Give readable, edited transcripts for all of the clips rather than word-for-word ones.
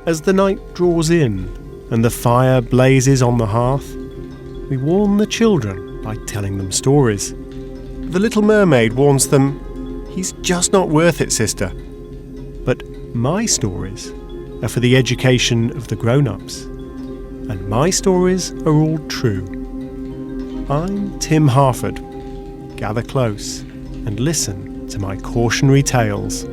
As the night draws in and the fire blazes on the hearth, we warn the children by telling them stories. The little mermaid warns them, "He's just not worth it, sister." But my stories are for the education of the grown-ups, and my stories are all true. I'm Tim Harford. Gather close and listen to my cautionary tales.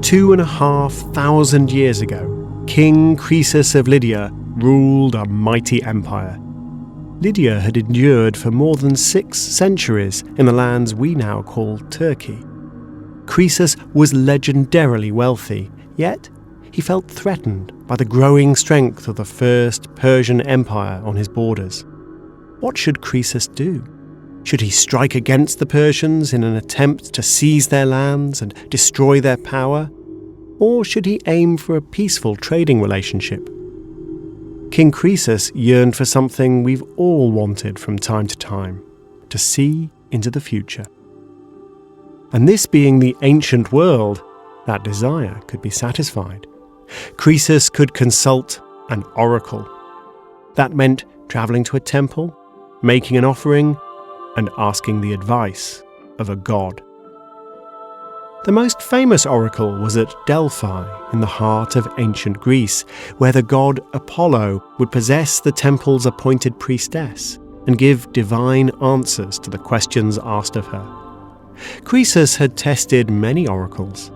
Two 2,500 years ago, King Croesus of Lydia ruled a mighty empire. Lydia had endured for more than 6 centuries in the lands we now call Turkey. Croesus was legendarily wealthy, yet he felt threatened by the growing strength of the first Persian Empire on his borders. What should Croesus do? Should he strike against the Persians in an attempt to seize their lands and destroy their power? Or should he aim for a peaceful trading relationship? King Croesus yearned for something we've all wanted from time to time, to see into the future. And this being the ancient world, that desire could be satisfied. Croesus could consult an oracle. That meant travelling to a temple, making an offering, and asking the advice of a god. The most famous oracle was at Delphi, in the heart of ancient Greece, where the god Apollo would possess the temple's appointed priestess and give divine answers to the questions asked of her. Croesus had tested many oracles.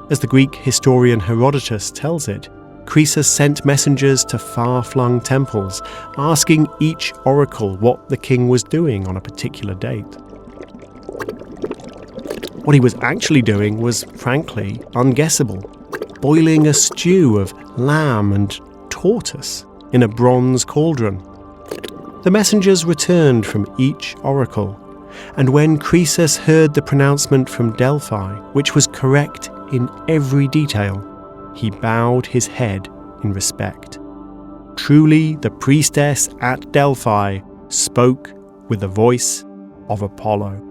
As the Greek historian Herodotus tells it, Croesus sent messengers to far-flung temples, asking each oracle what the king was doing on a particular date. What he was actually doing was, frankly, unguessable, boiling a stew of lamb and tortoise in a bronze cauldron. The messengers returned from each oracle, and when Croesus heard the pronouncement from Delphi, which was correct in every detail, he bowed his head in respect. Truly, the priestess at Delphi spoke with the voice of Apollo.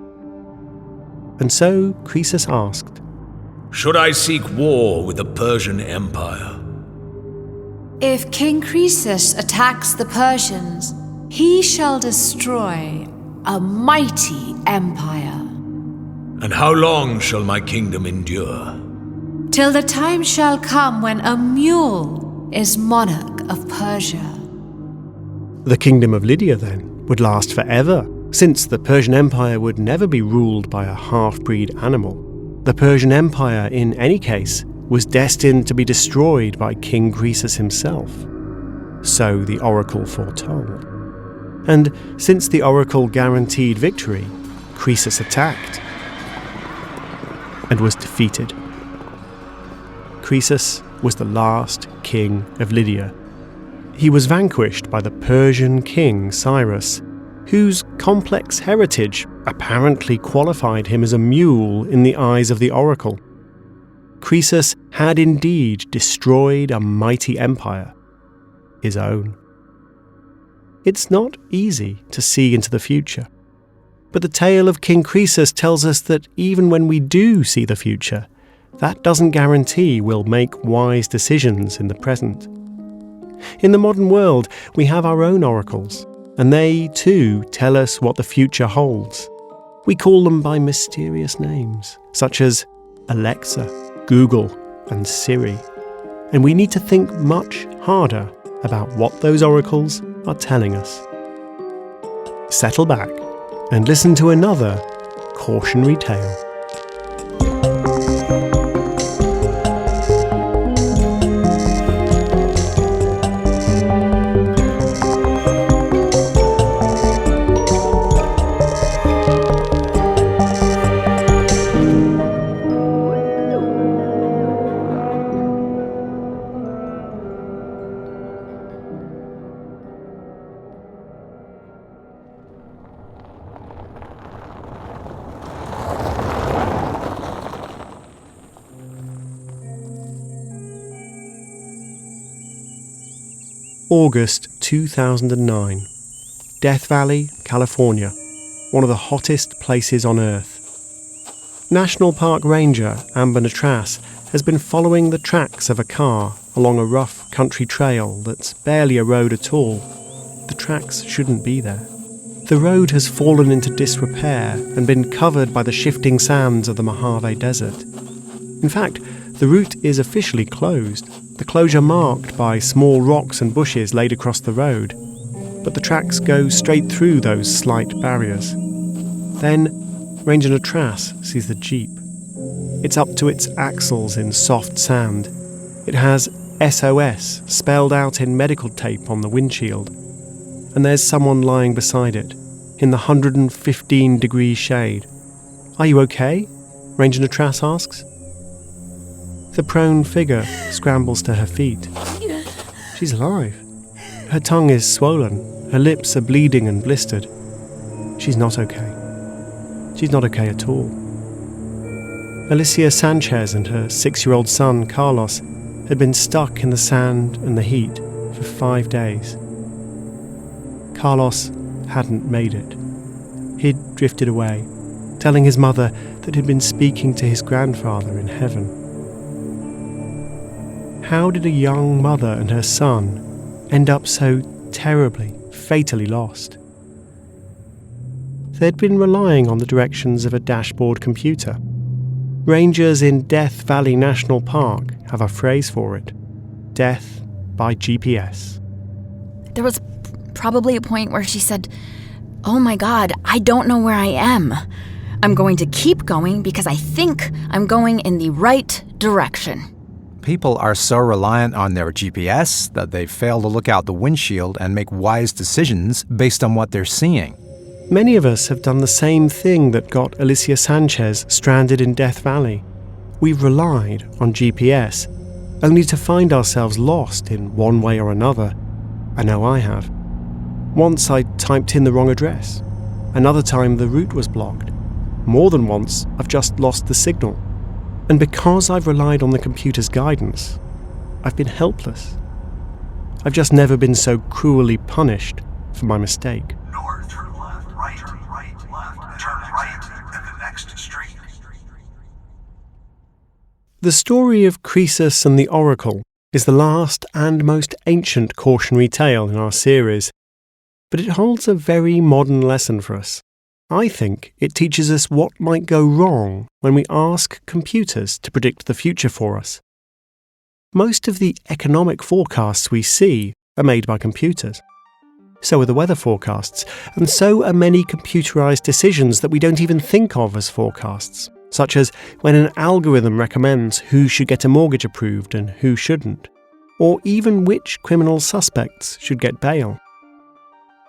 And so Croesus asked, "Should I seek war with the Persian Empire?" If King Croesus attacks the Persians, he shall destroy a mighty empire. "And how long shall my kingdom endure?" Till the time shall come when a mule is monarch of Persia. The kingdom of Lydia, then, would last forever, since the Persian Empire would never be ruled by a half-breed animal. The Persian Empire, in any case, was destined to be destroyed by King Croesus himself. So the oracle foretold. And since the oracle guaranteed victory, Croesus attacked and was defeated. Croesus was the last king of Lydia. He was vanquished by the Persian king Cyrus, whose complex heritage apparently qualified him as a mule in the eyes of the oracle. Croesus had indeed destroyed a mighty empire, his own. It's not easy to see into the future, but the tale of King Croesus tells us that even when we do see the future, that doesn't guarantee we'll make wise decisions in the present. In the modern world, we have our own oracles, and they, too, tell us what the future holds. We call them by mysterious names, such as Alexa, Google, and Siri. And we need to think much harder about what those oracles are telling us. Settle back and listen to another cautionary tale. August 2009. Death Valley, California, one of the hottest places on Earth. National Park Ranger Amber Natras has been following the tracks of a car along a rough country trail that's barely a road at all. The tracks shouldn't be there. The road has fallen into disrepair and been covered by the shifting sands of the Mojave Desert. In fact, the route is officially closed, the closure marked by small rocks and bushes laid across the road. But the tracks go straight through those slight barriers. Then, Ranger Natras sees the Jeep. It's up to its axles in soft sand. It has SOS spelled out in medical tape on the windshield. And there's someone lying beside it, in the 115-degree shade. "Are you okay?" Ranger Natras asks. The prone figure scrambles to her feet. She's alive. Her tongue is swollen, her lips are bleeding and blistered. She's not okay. She's not okay at all. Alicia Sanchez and her 6-year-old son, Carlos, had been stuck in the sand and the heat for 5 days. Carlos hadn't made it. He'd drifted away, telling his mother that he'd been speaking to his grandfather in heaven. How did a young mother and her son end up so terribly, fatally lost? They'd been relying on the directions of a dashboard computer. Rangers in Death Valley National Park have a phrase for it: death by GPS. There was probably a point where she said, "Oh my God, I don't know where I am. I'm going to keep going because I think I'm going in the right direction." People are so reliant on their GPS that they fail to look out the windshield and make wise decisions based on what they're seeing. Many of us have done the same thing that got Alicia Sanchez stranded in Death Valley. We've relied on GPS, only to find ourselves lost in one way or another. I know I have. Once I typed in the wrong address. Another time the route was blocked. More than once I've just lost the signal. And because I've relied on the computer's guidance, I've been helpless. I've just never been so cruelly punished for my mistake. North, turn left, right, turn left, turn right at the next street. The story of Croesus and the Oracle is the last and most ancient cautionary tale in our series, but it holds a very modern lesson for us. I think it teaches us what might go wrong when we ask computers to predict the future for us. Most of the economic forecasts we see are made by computers. So are the weather forecasts, and so are many computerized decisions that we don't even think of as forecasts, such as when an algorithm recommends who should get a mortgage approved and who shouldn't, or even which criminal suspects should get bail.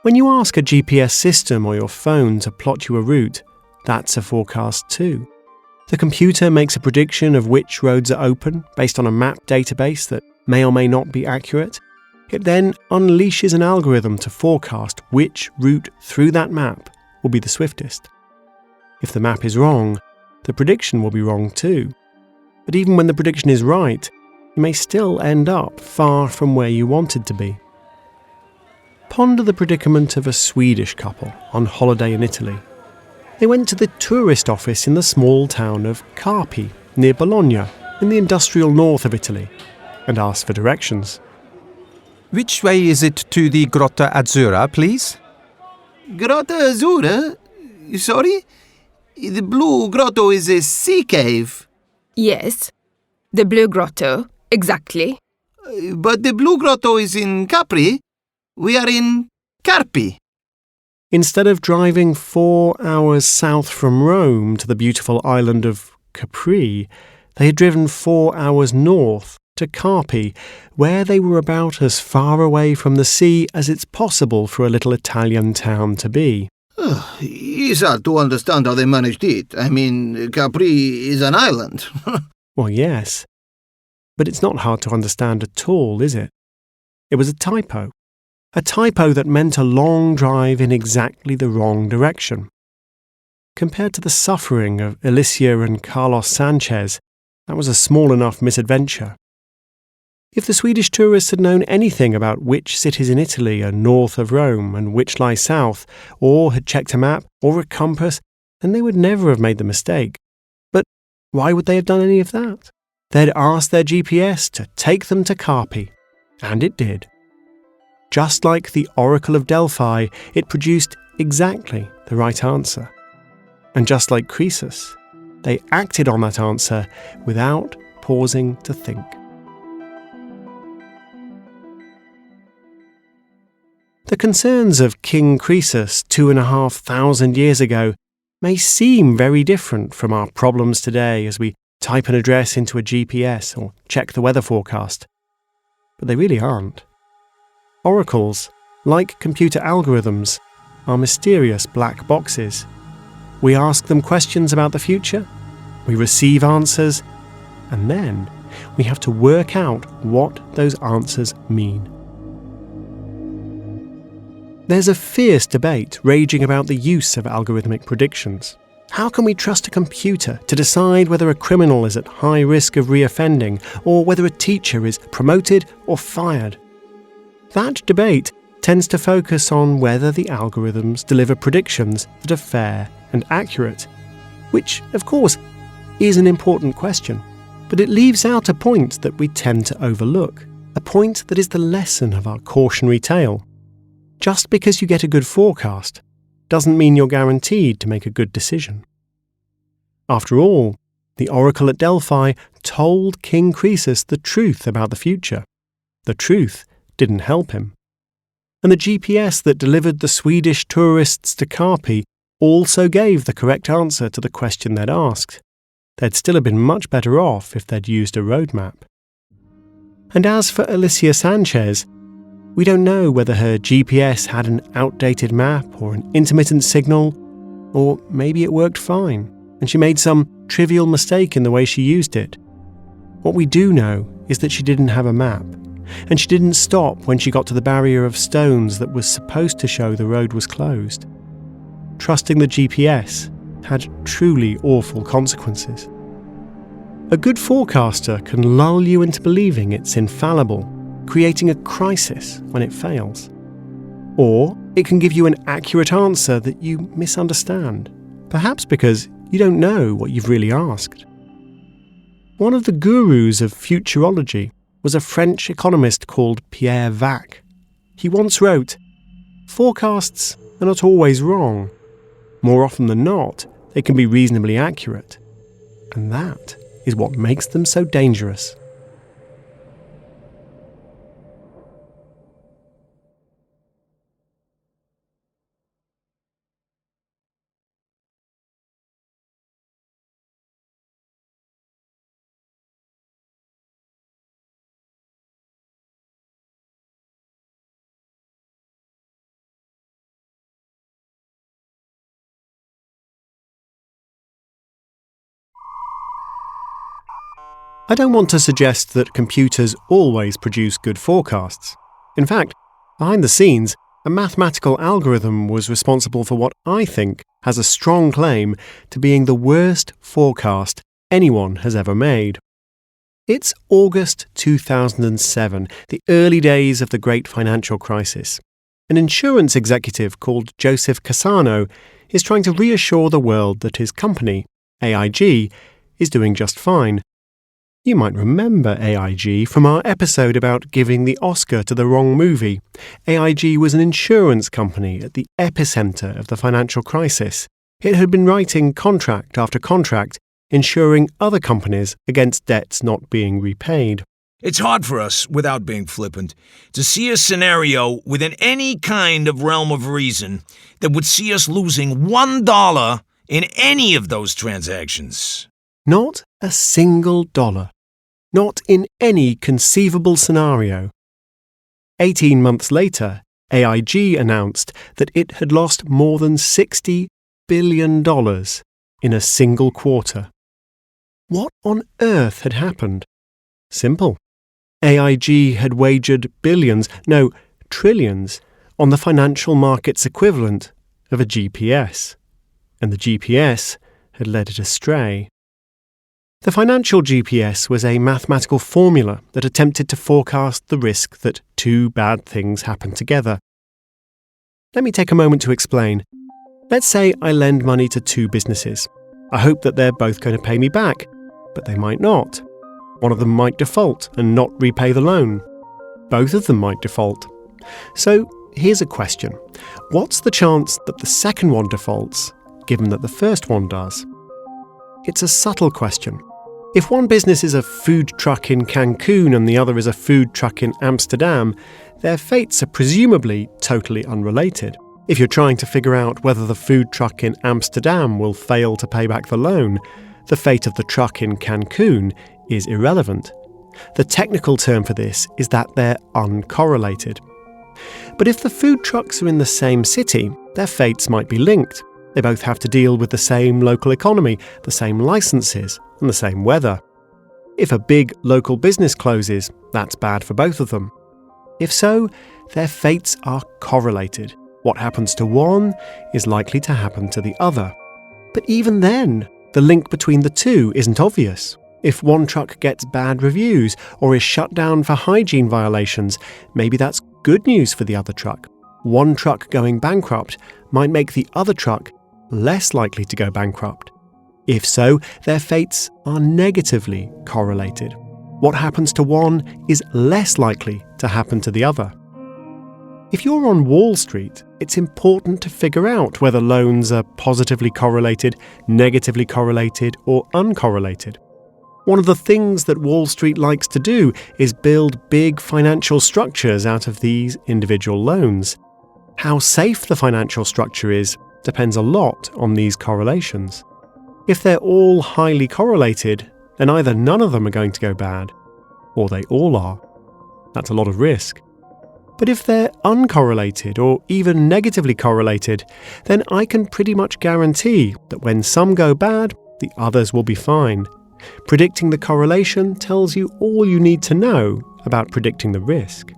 When you ask a GPS system or your phone to plot you a route, that's a forecast too. The computer makes a prediction of which roads are open based on a map database that may or may not be accurate. It then unleashes an algorithm to forecast which route through that map will be the swiftest. If the map is wrong, the prediction will be wrong too. But even when the prediction is right, you may still end up far from where you wanted to be. Ponder the predicament of a Swedish couple on holiday in Italy. They went to the tourist office in the small town of Carpi, near Bologna, in the industrial north of Italy, and asked for directions. Which way is it to the Grotta Azzurra, please? Grotta Azzurra? Sorry? The Blue Grotto is a sea cave. Yes, the Blue Grotto, exactly. But the Blue Grotto is in Capri. We are in Carpi. Instead of driving 4 hours south from Rome to the beautiful island of Capri, they had driven 4 hours north to Carpi, where they were about as far away from the sea as it's possible for a little Italian town to be. It's hard to understand how they managed it. I mean, Capri is an island. Well, yes. But it's not hard to understand at all, is it? It was a typo. A typo that meant a long drive in exactly the wrong direction. Compared to the suffering of Alicia and Carlos Sanchez, that was a small enough misadventure. If the Swedish tourists had known anything about which cities in Italy are north of Rome and which lie south, or had checked a map or a compass, then they would never have made the mistake. But why would they have done any of that? They'd asked their GPS to take them to Carpi, and it did. Just like the Oracle of Delphi, it produced exactly the right answer. And just like Croesus, they acted on that answer without pausing to think. The concerns of King Croesus 2,500 years ago may seem very different from our problems today as we type an address into a GPS or check the weather forecast. But they really aren't. Oracles, like computer algorithms, are mysterious black boxes. We ask them questions about the future, we receive answers, and then we have to work out what those answers mean. There's a fierce debate raging about the use of algorithmic predictions. How can we trust a computer to decide whether a criminal is at high risk of reoffending or whether a teacher is promoted or fired? That debate tends to focus on whether the algorithms deliver predictions that are fair and accurate, which, of course, is an important question, but it leaves out a point that we tend to overlook, a point that is the lesson of our cautionary tale. Just because you get a good forecast doesn't mean you're guaranteed to make a good decision. After all, the oracle at Delphi told King Croesus the truth about the future. The truth didn't help him. And the GPS that delivered the Swedish tourists to Carpi also gave the correct answer to the question they'd asked. They'd still have been much better off if they'd used a road map. And as for Alicia Sanchez, we don't know whether her GPS had an outdated map or an intermittent signal, or maybe it worked fine, and she made some trivial mistake in the way she used it. What we do know is that she didn't have a map, and she didn't stop when she got to the barrier of stones that was supposed to show the road was closed. Trusting the GPS had truly awful consequences. A good forecaster can lull you into believing it's infallible, creating a crisis when it fails. Or it can give you an accurate answer that you misunderstand, perhaps because you don't know what you've really asked. One of the gurus of futurology was a French economist called Pierre Vac. He once wrote, "Forecasts are not always wrong. More often than not, they can be reasonably accurate. And that is what makes them so dangerous." I don't want to suggest that computers always produce good forecasts. In fact, behind the scenes, a mathematical algorithm was responsible for what I think has a strong claim to being the worst forecast anyone has ever made. It's August 2007, the early days of the great financial crisis. An insurance executive called Joseph Cassano is trying to reassure the world that his company, AIG, is doing just fine. You might remember AIG from our episode about giving the Oscar to the wrong movie. AIG was an insurance company at the epicenter of the financial crisis. It had been writing contract after contract, insuring other companies against debts not being repaid. It's hard for us, without being flippant, to see a scenario within any kind of realm of reason that would see us losing $1 in any of those transactions. Not a single dollar. Not in any conceivable scenario. 18 months later, AIG announced that it had lost more than $60 billion in a single quarter. What on earth had happened? Simple. AIG had wagered billions, no, trillions, on the financial market's equivalent of a GPS. And the GPS had led it astray. The financial GPS was a mathematical formula that attempted to forecast the risk that two bad things happen together. Let me take a moment to explain. Let's say I lend money to two businesses. I hope that they're both going to pay me back, but they might not. One of them might default and not repay the loan. Both of them might default. So here's a question. What's the chance that the second one defaults, given that the first one does? It's a subtle question. If one business is a food truck in Cancun and the other is a food truck in Amsterdam, their fates are presumably totally unrelated. If you're trying to figure out whether the food truck in Amsterdam will fail to pay back the loan, the fate of the truck in Cancun is irrelevant. The technical term for this is that they're uncorrelated. But if the food trucks are in the same city, their fates might be linked. They both have to deal with the same local economy, the same licenses, and the same weather. If a big local business closes, that's bad for both of them. If so, their fates are correlated. What happens to one is likely to happen to the other. But even then, the link between the two isn't obvious. If one truck gets bad reviews or is shut down for hygiene violations, maybe that's good news for the other truck. One truck going bankrupt might make the other truck less likely to go bankrupt. If so, their fates are negatively correlated. What happens to one is less likely to happen to the other. If you're on Wall Street, it's important to figure out whether loans are positively correlated, negatively correlated, or uncorrelated. One of the things that Wall Street likes to do is build big financial structures out of these individual loans. How safe the financial structure is depends a lot on these correlations. If they're all highly correlated, then either none of them are going to go bad, or they all are. That's a lot of risk. But if they're uncorrelated or even negatively correlated, then I can pretty much guarantee that when some go bad, the others will be fine. Predicting the correlation tells you all you need to know about predicting the risk.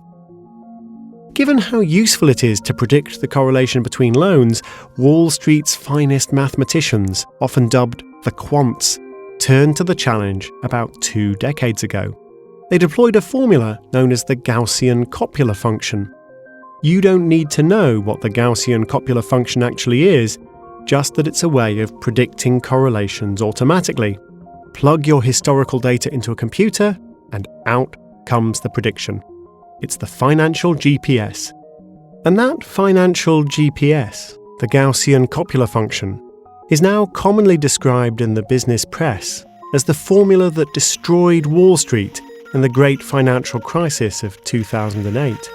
Given how useful it is to predict the correlation between loans, Wall Street's finest mathematicians, often dubbed the quants, turned to the challenge about 2 decades ago. They deployed a formula known as the Gaussian copula function. You don't need to know what the Gaussian copula function actually is, just that it's a way of predicting correlations automatically. Plug your historical data into a computer, and out comes the prediction. It's the financial GPS. And that financial GPS, the Gaussian copula function, is now commonly described in the business press as the formula that destroyed Wall Street in the great financial crisis of 2008.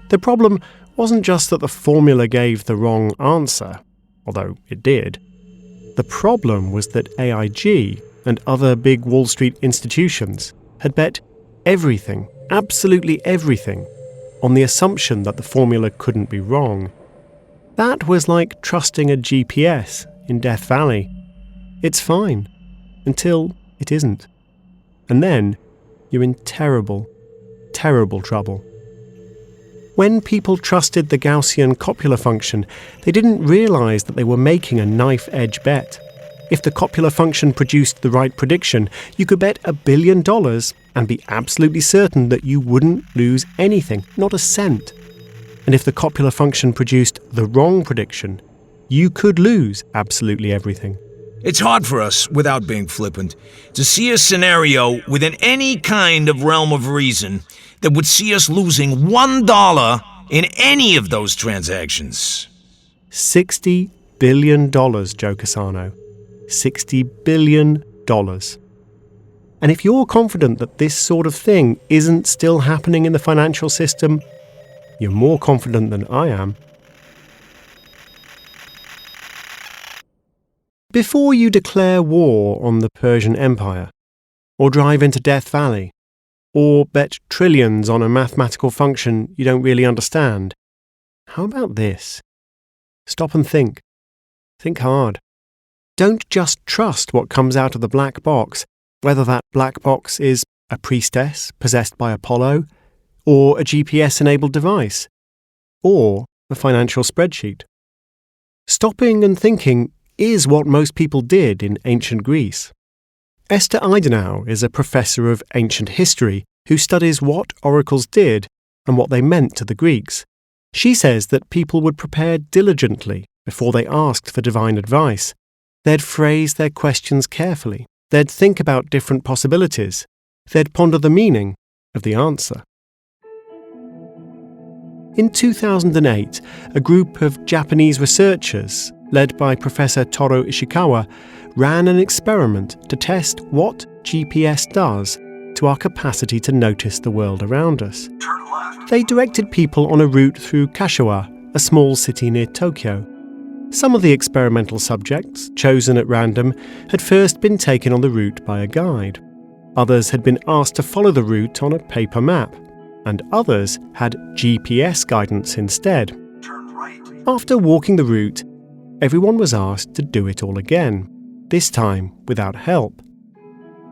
The problem wasn't just that the formula gave the wrong answer, although it did. The problem was that AIG and other big Wall Street institutions had bet everything, absolutely everything, on the assumption that the formula couldn't be wrong. That was like trusting a GPS in Death Valley. It's fine, until it isn't. And then you're in terrible, terrible trouble. When people trusted the Gaussian copula function, they didn't realise that they were making a knife-edge bet. If the copula function produced the right prediction, you could bet $1 billion and be absolutely certain that you wouldn't lose anything, not a cent. And if the copula function produced the wrong prediction, you could lose absolutely everything. It's hard for us, without being flippant, to see a scenario within any kind of realm of reason that would see us losing $1 in any of those transactions. $60 billion, Joe Cassano. $60 billion. And if you're confident that this sort of thing isn't still happening in the financial system, you're more confident than I am. Before you declare war on the Persian Empire, or drive into Death Valley, or bet trillions on a mathematical function you don't really understand, how about this? Stop and think. Think hard. Don't just trust what comes out of the black box, whether that black box is a priestess possessed by Apollo, or a GPS-enabled device, or a financial spreadsheet. Stopping and thinking is what most people did in ancient Greece. Esther Eidenau is a professor of ancient history who studies what oracles did and what they meant to the Greeks. She says that people would prepare diligently before they asked for divine advice. They'd phrase their questions carefully. They'd think about different possibilities. They'd ponder the meaning of the answer. In 2008, a group of Japanese researchers, led by Professor Toru Ishikawa, ran an experiment to test what GPS does to our capacity to notice the world around us. Turn left. They directed people on a route through Kashiwa, a small city near Tokyo. Some of the experimental subjects, chosen at random, had first been taken on the route by a guide. Others had been asked to follow the route on a paper map, and others had GPS guidance instead. Turn right. After walking the route, everyone was asked to do it all again, this time without help.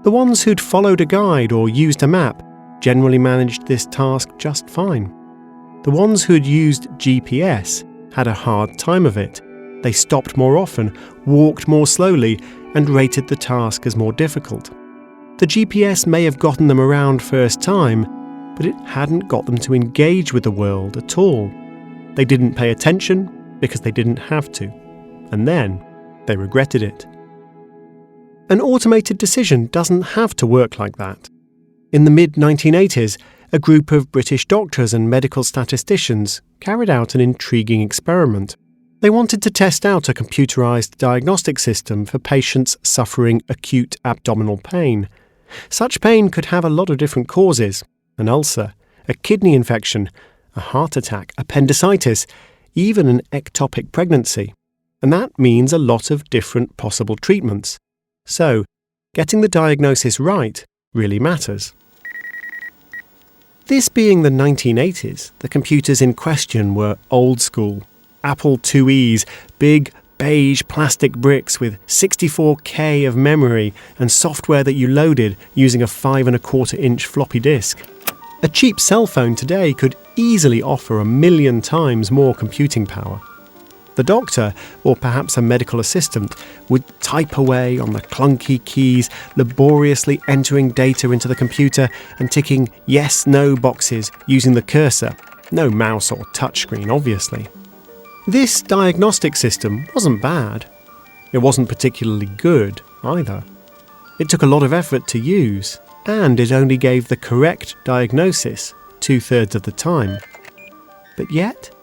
The ones who'd followed a guide or used a map generally managed this task just fine. The ones who'd used GPS had a hard time of it. They stopped more often, walked more slowly, and rated the task as more difficult. The GPS may have gotten them around first time, but it hadn't got them to engage with the world at all. They didn't pay attention because they didn't have to, and then they regretted it. An automated decision doesn't have to work like that. In the mid-1980s, a group of British doctors and medical statisticians carried out an intriguing experiment. They wanted to test out a computerized diagnostic system for patients suffering acute abdominal pain. Such pain could have a lot of different causes: an ulcer, a kidney infection, a heart attack, appendicitis, even an ectopic pregnancy. And that means a lot of different possible treatments. So, getting the diagnosis right really matters. This being the 1980s, the computers in question were old school. Apple IIe's, big beige plastic bricks with 64K of memory and software that you loaded using a 5¼ floppy disk. A cheap cell phone today could easily offer 1,000,000 times more computing power. The doctor, or perhaps a medical assistant, would type away on the clunky keys, laboriously entering data into the computer and ticking yes/no boxes using the cursor. No mouse or touchscreen, obviously. This diagnostic system wasn't bad. It wasn't particularly good, either. It took a lot of effort to use, and it only gave the correct diagnosis 2/3 of the time. But yet,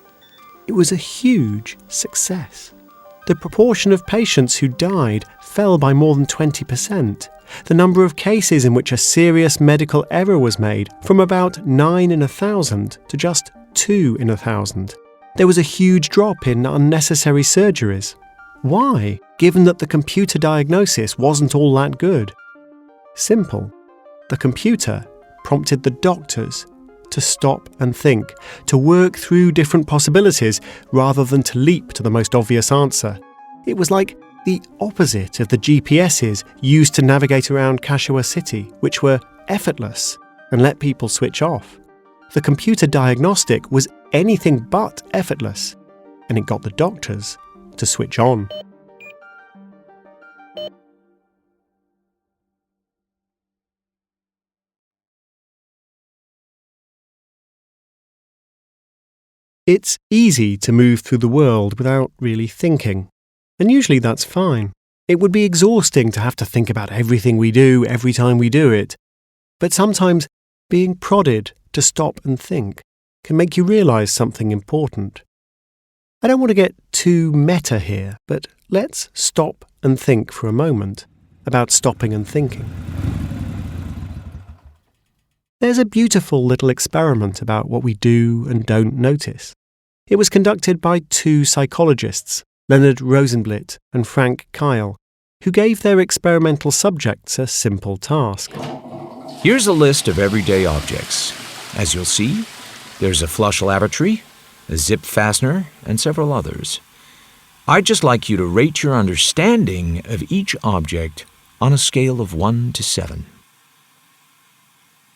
it was a huge success. The proportion of patients who died fell by more than 20%. The number of cases in which a serious medical error was made from about 9 in 1,000 to just 2 in 1,000. There was a huge drop in unnecessary surgeries. Why, given that the computer diagnosis wasn't all that good? Simple. The computer prompted the doctors to stop and think, to work through different possibilities rather than to leap to the most obvious answer. It was like the opposite of the GPSs used to navigate around Kashiwa City, which were effortless and let people switch off. The computer diagnostic was anything but effortless, and it got the doctors to switch on. It's easy to move through the world without really thinking, and usually that's fine. It would be exhausting to have to think about everything we do every time we do it, but sometimes being prodded to stop and think can make you realise something important. I don't want to get too meta here, but let's stop and think for a moment about stopping and thinking. There's a beautiful little experiment about what we do and don't notice. It was conducted by 2 psychologists, Leonard Rosenblit and Frank Kyle, who gave their experimental subjects a simple task. Here's a list of everyday objects. As you'll see, there's a flush lavatory, a zip fastener, and several others. I'd just like you to rate your understanding of each object on a scale of 1 to 7.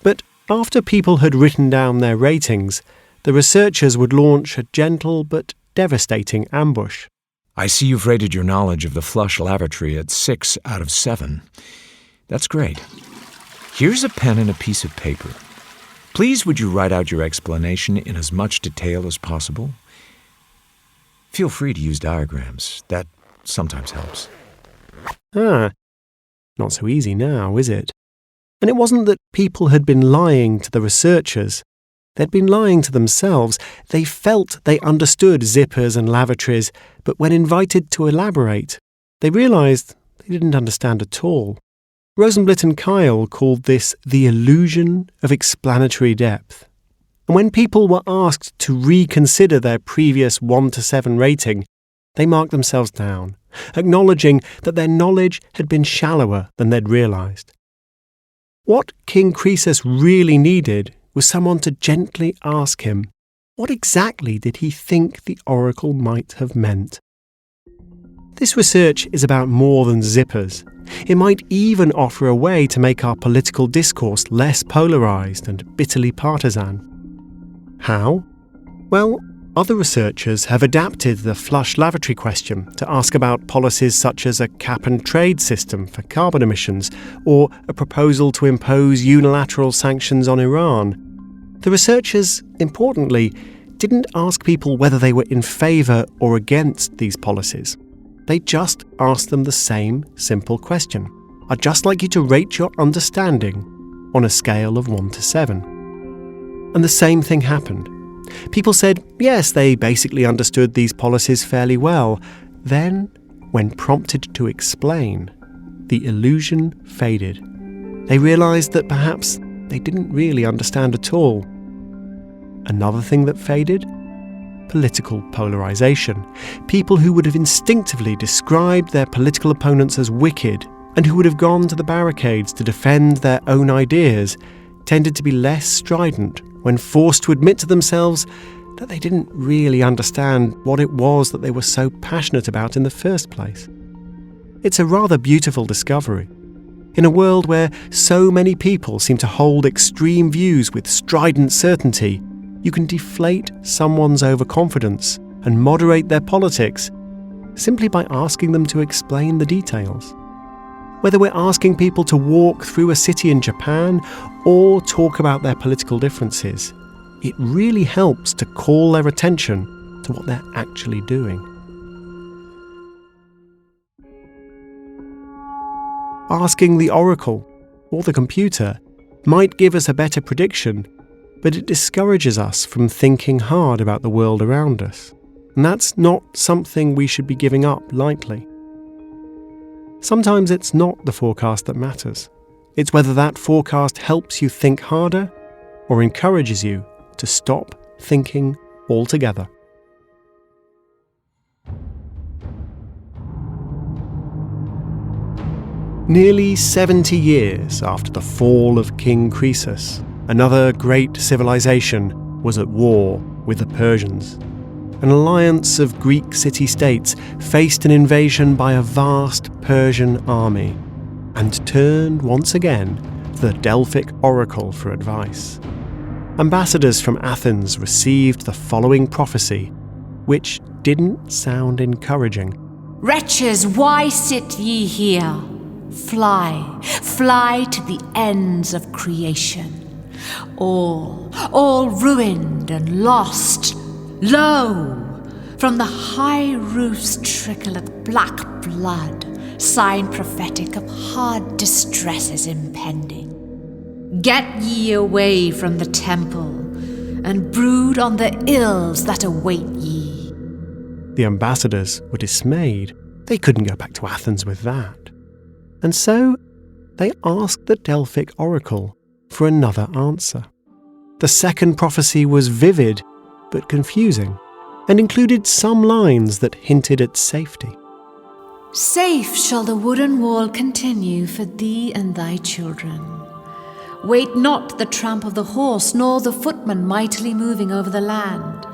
But after people had written down their ratings, the researchers would launch a gentle but devastating ambush. I see you've rated your knowledge of the flush lavatory at 6 out of 7. That's great. Here's a pen and a piece of paper. Please would you write out your explanation in as much detail as possible? Feel free to use diagrams. That sometimes helps. Not so easy now, is it? And it wasn't that people had been lying to the researchers. They'd been lying to themselves. They felt they understood zippers and lavatories, but when invited to elaborate, they realised they didn't understand at all. Rosenblit and Kyle called this the illusion of explanatory depth. And when people were asked to reconsider their previous 1 to 7 rating, they marked themselves down, acknowledging that their knowledge had been shallower than they'd realised. What King Croesus really needed was someone to gently ask him, what exactly did he think the oracle might have meant? This research is about more than zippers. It might even offer a way to make our political discourse less polarised and bitterly partisan. How? Well, other researchers have adapted the flush lavatory question to ask about policies such as a cap-and-trade system for carbon emissions or a proposal to impose unilateral sanctions on Iran. The researchers, importantly, didn't ask people whether they were in favour or against these policies. They just asked them the same simple question. I'd just like you to rate your understanding on a scale of 1 to 7. And the same thing happened. People said, yes, they basically understood these policies fairly well. Then, when prompted to explain, the illusion faded. They realised that perhaps they didn't really understand at all. Another thing that faded? Political polarisation. People who would have instinctively described their political opponents as wicked and who would have gone to the barricades to defend their own ideas tended to be less strident when forced to admit to themselves that they didn't really understand what it was that they were so passionate about in the first place. It's a rather beautiful discovery. In a world where so many people seem to hold extreme views with strident certainty, you can deflate someone's overconfidence and moderate their politics simply by asking them to explain the details. Whether we're asking people to walk through a city in Japan or talk about their political differences, it really helps to call their attention to what they're actually doing. Asking the oracle or the computer might give us a better prediction, but it discourages us from thinking hard about the world around us. And that's not something we should be giving up lightly. Sometimes it's not the forecast that matters. It's whether that forecast helps you think harder or encourages you to stop thinking altogether. Nearly 70 years after the fall of King Croesus, another great civilization was at war with the Persians. An alliance of Greek city-states faced an invasion by a vast Persian army and turned once again to the Delphic oracle for advice. Ambassadors from Athens received the following prophecy, which didn't sound encouraging. Wretches, why sit ye here? Fly, fly to the ends of creation. All ruined and lost. Lo! From the high roofs trickleth black blood, sign prophetic of hard distresses impending. Get ye away from the temple, and brood on the ills that await ye. The ambassadors were dismayed. They couldn't go back to Athens with that. And so they asked the Delphic oracle for another answer. The second prophecy was vivid but confusing, and included some lines that hinted at safety. Safe shall the wooden wall continue for thee and thy children. Wait not the tramp of the horse, nor the footman mightily moving over the land.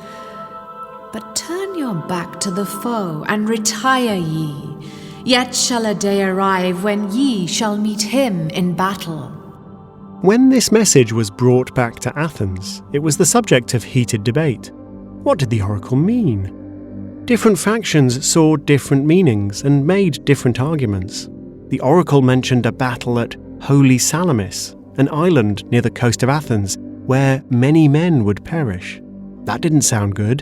But turn your back to the foe, and retire ye. Yet shall a day arrive when ye shall meet him in battle. When this message was brought back to Athens, it was the subject of heated debate. What did the oracle mean? Different factions saw different meanings and made different arguments. The oracle mentioned a battle at Holy Salamis, an island near the coast of Athens, where many men would perish. That didn't sound good.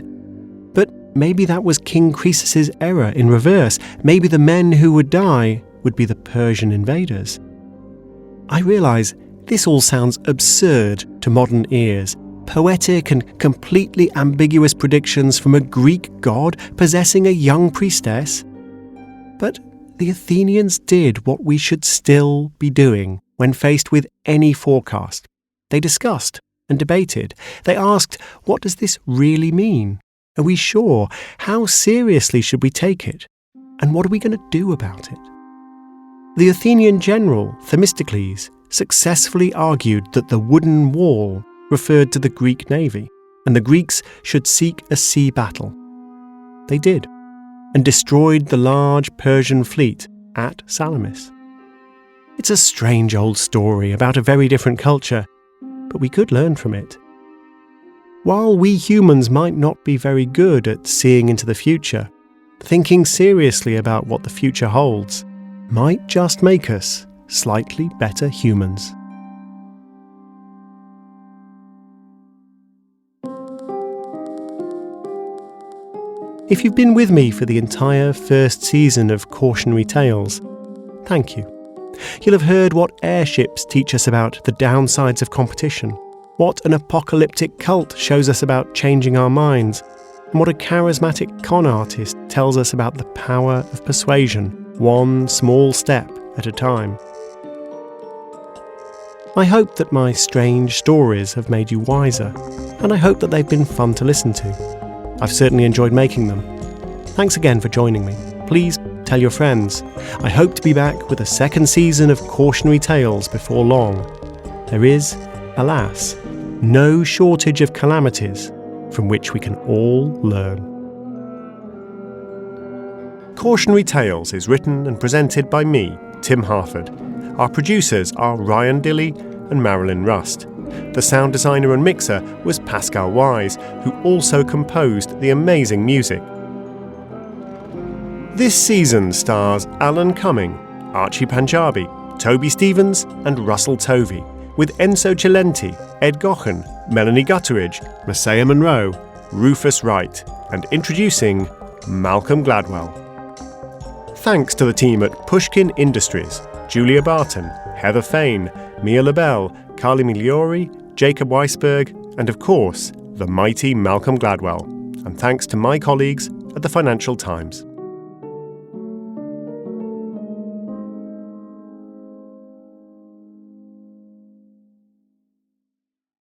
But maybe that was King Croesus' error in reverse. Maybe the men who would die would be the Persian invaders. I realise this all sounds absurd to modern ears. Poetic and completely ambiguous predictions from a Greek god possessing a young priestess. But the Athenians did what we should still be doing when faced with any forecast. They discussed and debated. They asked, what does this really mean? Are we sure? How seriously should we take it? And what are we going to do about it? The Athenian general, Themistocles, successfully argued that the wooden wall referred to the Greek navy, and the Greeks should seek a sea battle. They did, and destroyed the large Persian fleet at Salamis. It's a strange old story about a very different culture, but we could learn from it. While we humans might not be very good at seeing into the future, thinking seriously about what the future holds might just make us slightly better humans. If you've been with me for the entire first season of Cautionary Tales, thank you. You'll have heard what airships teach us about the downsides of competition, what an apocalyptic cult shows us about changing our minds, and what a charismatic con artist tells us about the power of persuasion, one small step at a time. I hope that my strange stories have made you wiser, and I hope that they've been fun to listen to. I've certainly enjoyed making them. Thanks again for joining me. Please tell your friends. I hope to be back with a second season of Cautionary Tales before long. There is, alas, no shortage of calamities from which we can all learn. Cautionary Tales is written and presented by me, Tim Harford. Our producers are Ryan Dilley and Marilyn Rust. The sound designer and mixer was Pascal Wise, who also composed the amazing music. This season stars Alan Cumming, Archie Panjabi, Toby Stevens and Russell Tovey, with Enzo Cilenti, Ed Gochen, Melanie Gutteridge, Messiah Monroe, Rufus Wright, and introducing Malcolm Gladwell. Thanks to the team at Pushkin Industries, Julia Barton, Heather Fain, Mia LaBelle, Carly Migliori, Jacob Weisberg, and of course, the mighty Malcolm Gladwell. And thanks to my colleagues at the Financial Times.